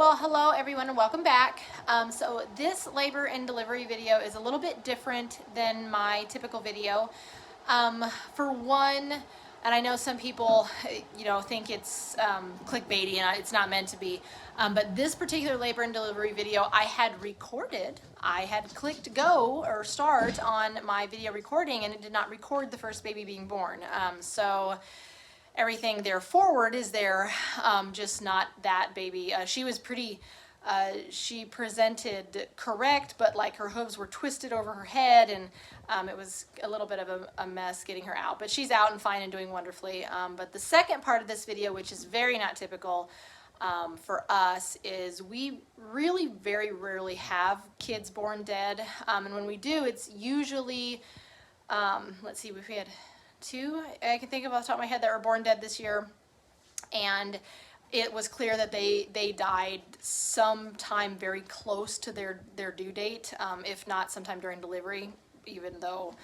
Well, hello everyone and welcome back. So this labor and delivery video is a little bit different than my typical video. For one, and I know some people, think it's clickbaity and it's not meant to be, but this particular labor and delivery video I had recorded. I had clicked go or start on my video recording and it did not record the first baby being born. So everything there forward is there, just not that baby. She was pretty, she presented correct, but like her hooves were twisted over her head and it was a little bit of a mess getting her out, but she's out and fine and doing wonderfully. But the second part of this video, which is very not typical for us, is we really very rarely have kids born dead. And when we do, it's usually, let's see, if we had two I can think of off the top of my head that were born dead this year, and it was clear that they died sometime very close to their due date, if not sometime during delivery. Even though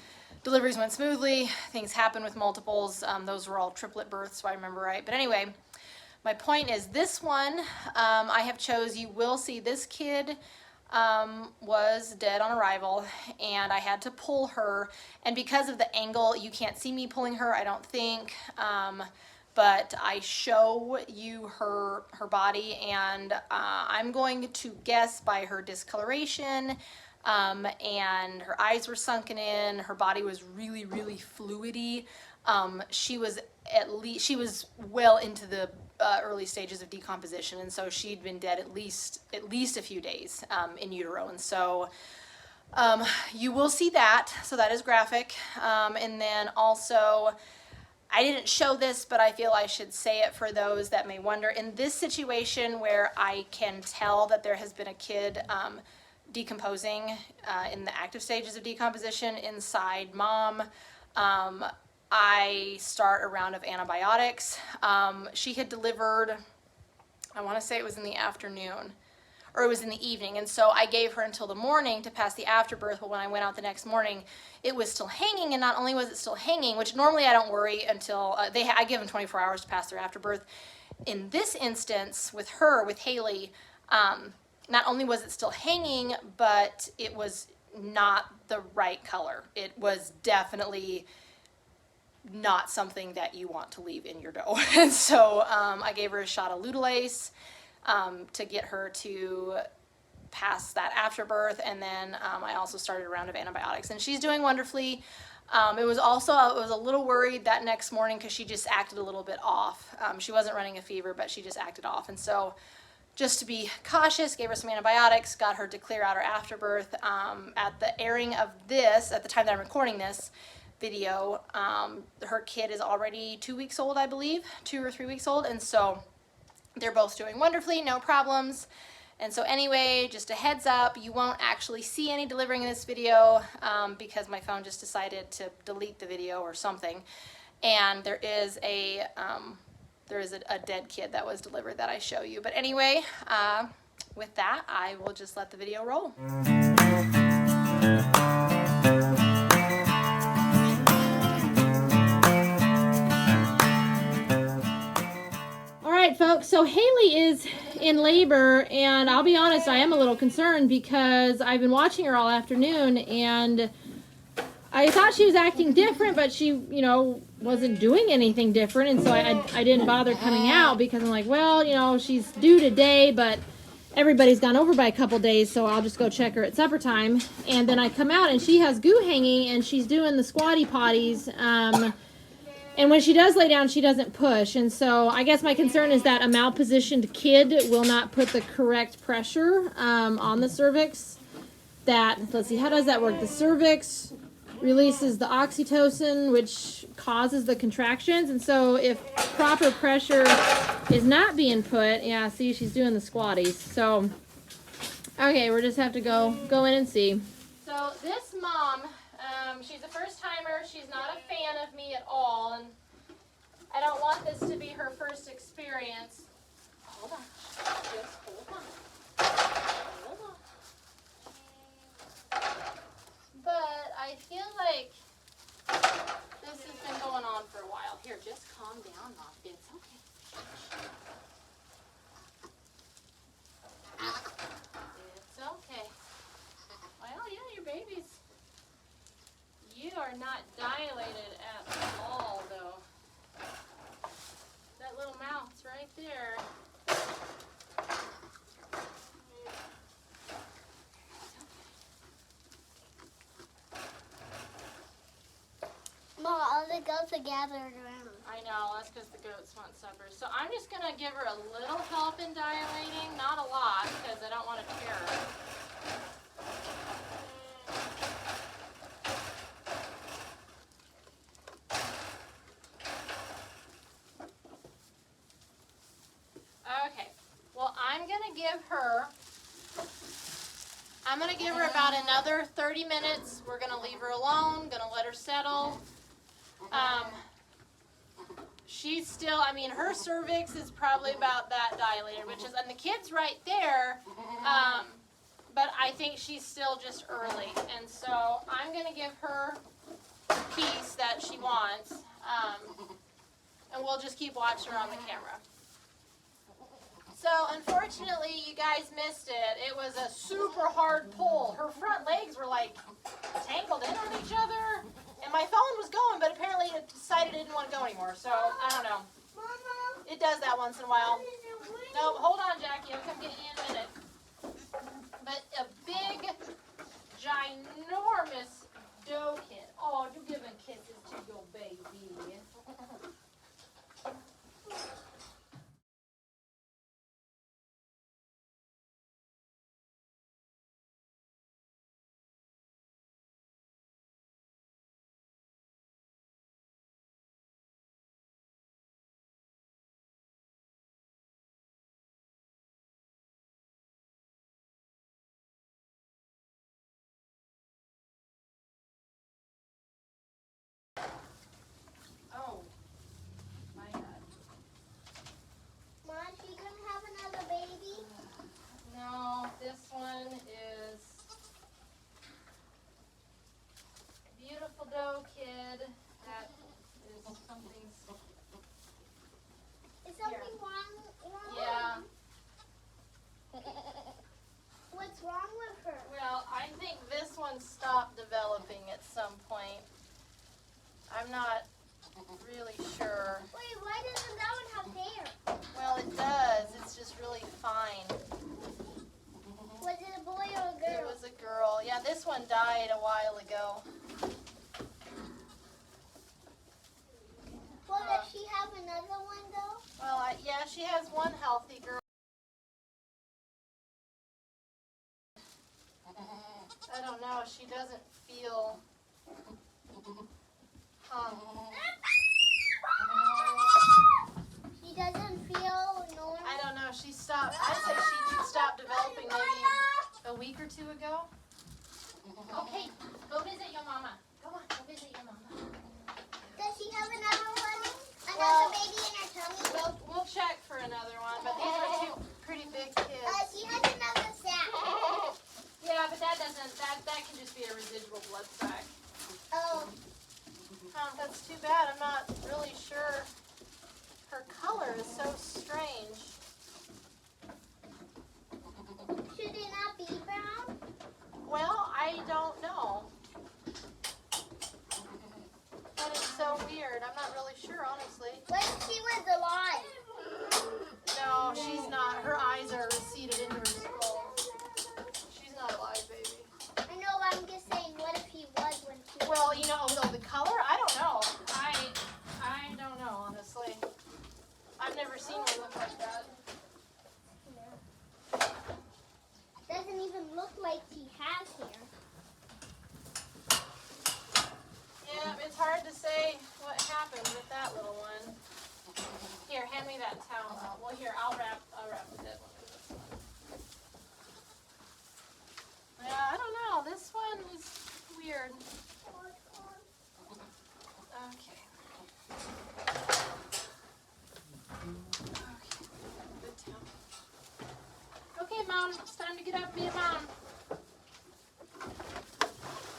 deliveries went smoothly, things happen with multiples. Those were all triplet births, if I remember right. But anyway, my point is this one, I have chose, you will see this kid was dead on arrival and I had to pull her, and because of the angle you can't see me pulling her, I don't think, but I show you her body, and I'm going to guess by her discoloration, and her eyes were sunken in, her body was really fluidy. She was well into the early stages of decomposition, and so she'd been dead at least a few days in utero, and so you will see that. So that is graphic, and then also I didn't show this, but I feel I should say it for those that may wonder. In this situation where I can tell that there has been a kid decomposing in the active stages of decomposition inside mom, I start a round of antibiotics. She had delivered, I want to say it was in the afternoon, or it was in the evening, and so I gave her until the morning to pass the afterbirth, but when I went out the next morning, it was still hanging, and not only was it still hanging, which normally I don't worry until, I give them 24 hours to pass their afterbirth. In this instance, with Haylee, not only was it still hanging, but it was not the right color. It was definitely not something that you want to leave in your dough. And so I gave her a shot of Ludulase to get her to pass that afterbirth, and then I also started a round of antibiotics, and she's doing wonderfully. I was a little worried that next morning because she just acted a little bit off. She wasn't running a fever, but she just acted off, and so just to be cautious, gave her some antibiotics, got her to clear out her afterbirth. At the airing of this, at the time that I'm recording this video, her kid is already 2 weeks old, I believe, 2 or 3 weeks old, and so they're both doing wonderfully, no problems. And so anyway, just a heads up, you won't actually see any delivering in this video because my phone just decided to delete the video or something, and there is a dead kid that was delivered that I show you. But anyway, with that, I will just let the video roll. Folks, so Haylee is in labor, and I'll be honest, I am a little concerned because I've been watching her all afternoon, and I thought she was acting different, but she, wasn't doing anything different, and so I didn't bother coming out because I'm like, well, she's due today, but everybody's gone over by a couple days, so I'll just go check her at supper time. And then I come out, and she has goo hanging, and she's doing the squatty potties, and when she does lay down, she doesn't push. And so I guess my concern is that a malpositioned kid will not put the correct pressure on the cervix. Let's see, how does that work? The cervix releases the oxytocin, which causes the contractions. And so if proper pressure is not being put, yeah, see, she's doing the squatties. So, okay, we'll just have to go in and see. So this mom, she's a first timer. She's not a fan of me at all, and I don't want this to be her first experience. Hold on. Just hold on. Hold on. But I feel like this has been going on for a while. Here, just calm down, Mom. It's okay. not dilated at all, though. That little mouth's right there. Mom, all the goats are gathered around. I know, that's because the goats want supper. So I'm just going to give her a little help in dilating, not a lot, because I don't want to tear her. Okay, well, I'm going to give her about another 30 minutes. We're going to leave her alone, going to let her settle. She's still, I mean, her cervix is probably about that dilated, which is, and the kid's right there, but I think she's still just early. And so I'm going to give her the piece that she wants, and we'll just keep watching her on the camera. So unfortunately, you guys missed it. It was a super hard pull. Her front legs were like tangled in on each other. And my phone was going, but apparently it decided it didn't want to go anymore. So, I don't know. It does that once in a while. No, hold on, Jackie. I'll come get you in a minute. But a big, ginormous doe kid. Oh, you're giving kisses to your baby. Oh, my God. Mom, she can have another baby? No, this one is a beautiful doe kid. That is something's. Is something wrong? Yeah. What's wrong with her? Well, I think this one stopped developing at some point. I'm not really sure. Wait, why doesn't that one have hair? Well, it does. It's just really fine. Was it a boy or a girl? It was a girl. Yeah, this one died a while ago. Well, does she have another one though? Well, yeah, she has one healthy girl. I don't know. She doesn't feel. She doesn't feel normal. I don't know. She stopped. I said she stopped developing maybe a week or two ago. Okay, go visit your mama. Go on, go visit your mama. Does she have another one? Another Well, baby in her tummy? We'll check for another one, but these are two pretty big kids. She has another sack. Yeah, but that doesn't. That can just be a residual blood sac. Oh. That's too bad. I'm not really sure. Her color is so strange. Should it not be brown? Well, I don't know. That is so weird. I'm not really sure, honestly. What if she was alive? No, she's not. Her eyes are receded into her skull. She's not alive, baby. I know, but I'm just saying, what if he was when she was? Well, you know, the color, I don't know. I don't know, honestly. I've never seen one look like that. Doesn't even look like she has hair. Yeah, it's hard to say what happened with that little one. Here, hand me that towel out. Well, here, I'll wrap the dead one with this one. Yeah, I don't know. This one is weird. Okay. Okay. Good towel. Okay, Mom. It's time to get up and be a mom.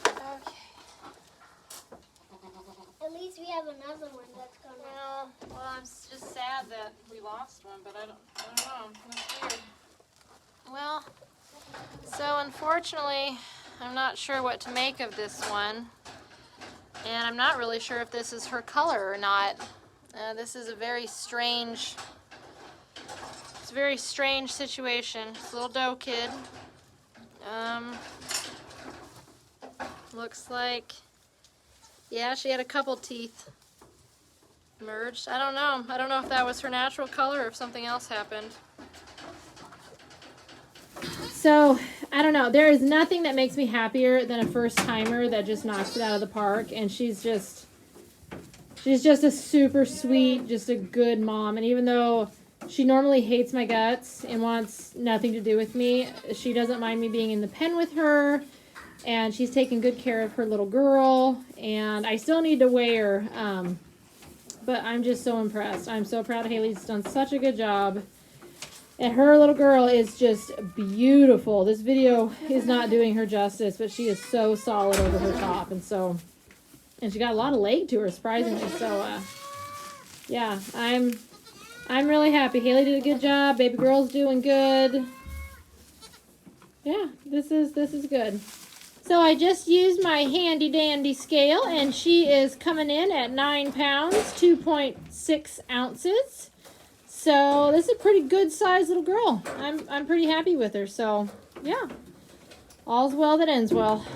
Okay. At least we have another one that's gonna. Well, I'm just sad that we lost one, but I don't know. That's weird. Well, so unfortunately, I'm not sure what to make of this one. And I'm not really sure if this is her color or not. This is a very strange, it's a very strange situation. This little doe kid. Looks like, yeah, she had a couple teeth merged. I don't know. I don't know if that was her natural color or if something else happened. So, I don't know. There is nothing that makes me happier than a first timer that just knocks it out of the park. And she's just a super sweet, just a good mom. And even though she normally hates my guts and wants nothing to do with me, she doesn't mind me being in the pen with her. And she's taking good care of her little girl. And I still need to weigh her. But I'm just so impressed. I'm so proud of Haylee's done such a good job. And her little girl is just beautiful. This video is not doing her justice, but she is so solid over her top. And she got a lot of leg to her, surprisingly. So, yeah, I'm really happy. Haylee did a good job. Baby girl's doing good. Yeah, this is good. So I just used my handy dandy scale, and she is coming in at 9 pounds, 2.6 ounces. So this is a pretty good sized little girl. I'm pretty happy with her. So yeah, all's well that ends well.